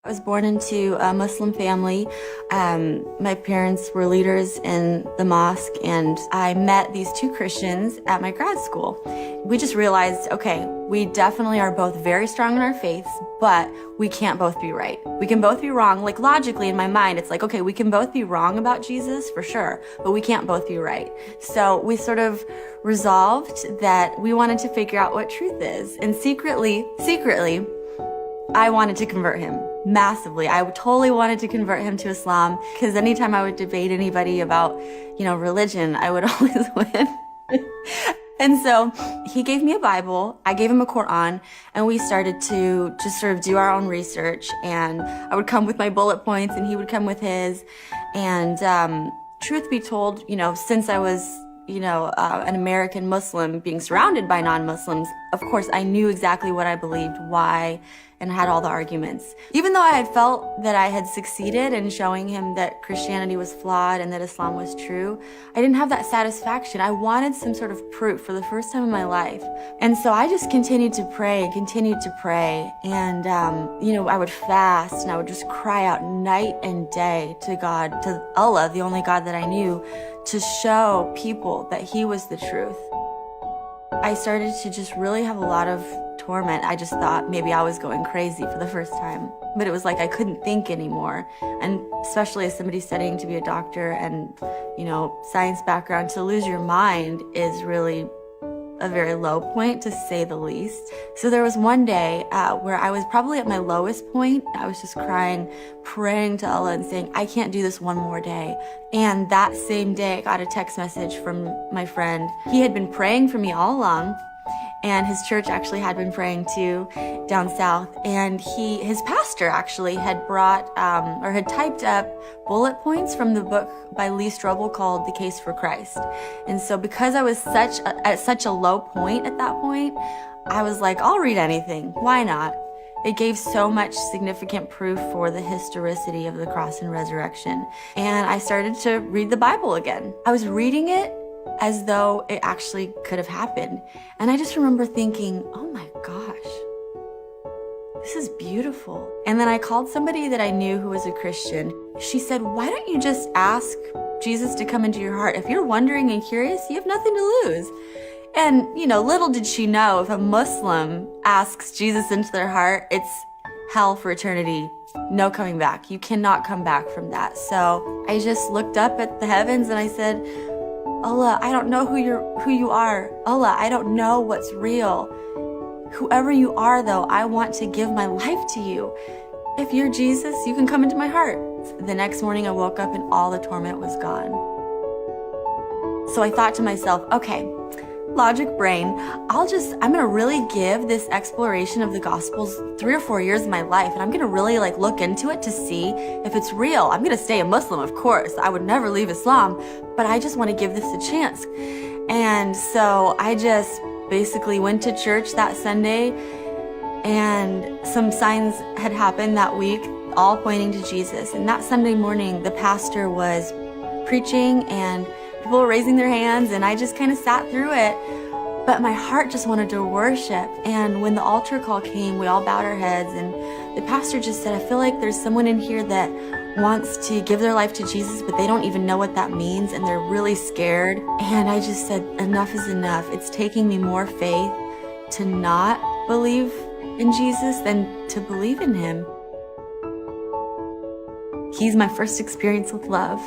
I was born into a Muslim family. My parents were leaders in the mosque, and I met these two Christians at my grad school. We just realized, okay, we definitely are both very strong in our faiths, but we can't both be right. We can both be wrong. Like logically in my mind, it's like, okay, we can both be wrong about Jesus for sure, but we can't both be right. So we sort of resolved that we wanted to figure out what truth is. And secretly, I wanted to convert him massively. I totally wanted to convert him to Islam because anytime I would debate anybody about, religion, I would always win. And so he gave me a Bible, I gave him a Quran, and we started to just sort of do our own research. And I would come with my bullet points and he would come with his. And truth be told, since I was an American Muslim being surrounded by non-Muslims, of course, I knew exactly what I believed, why, and had all the arguments. Even though I had felt that I had succeeded in showing him that Christianity was flawed and that Islam was true, I didn't have that satisfaction. I wanted some sort of proof for the first time in my life. And so I just continued to pray. And, I would fast and I would just cry out night and day to God, to Allah, the only God that I knew, to show people that he was the truth. I started to just really have a lot of torment. I just thought maybe I was going crazy for the first time. But it was like I couldn't think anymore. And especially as somebody studying to be a doctor and, science background, to lose your mind is really a very low point, to say the least. So there was one day where I was probably at my lowest point. I was just crying, praying to Allah and saying, I can't do this one more day. And that same day, I got a text message from my friend. He had been praying for me all along, and his church actually had been praying too down south. And his pastor actually had brought or had typed up bullet points from the book by Lee Strobel called The Case for Christ. And so because I was at such a low point at that point, I was like, I'll read anything. Why not? It gave so much significant proof for the historicity of the cross and resurrection. And I started to read the Bible again. I was reading it as though it actually could have happened. And I just remember thinking, oh my gosh, this is beautiful. And then I called somebody that I knew who was a Christian. She said, why don't you just ask Jesus to come into your heart? If you're wondering and curious, you have nothing to lose. And, little did she know, if a Muslim asks Jesus into their heart, it's hell for eternity. No coming back. You cannot come back from that. So I just looked up at the heavens and I said, Allah, I don't know who you are. Allah, I don't know what's real. Whoever you are, though, I want to give my life to you. If you're Jesus, you can come into my heart. The next morning I woke up and all the torment was gone. So I thought to myself, okay, logic brain, I'm gonna really give this exploration of the Gospels 3 or 4 years of my life, and I'm gonna really look into it to see if it's real. I'm gonna stay a Muslim, of course. I would never leave Islam, but I just want to give this a chance. And so I just basically went to church that Sunday, and some signs had happened that week, all pointing to Jesus. And that Sunday morning, the pastor was preaching and people were raising their hands, and I just kind of sat through it. But my heart just wanted to worship. And when the altar call came, we all bowed our heads, and the pastor just said, I feel like there's someone in here that wants to give their life to Jesus, but they don't even know what that means, and they're really scared. And I just said, enough is enough. It's taking me more faith to not believe in Jesus than to believe in him. He's my first experience with love.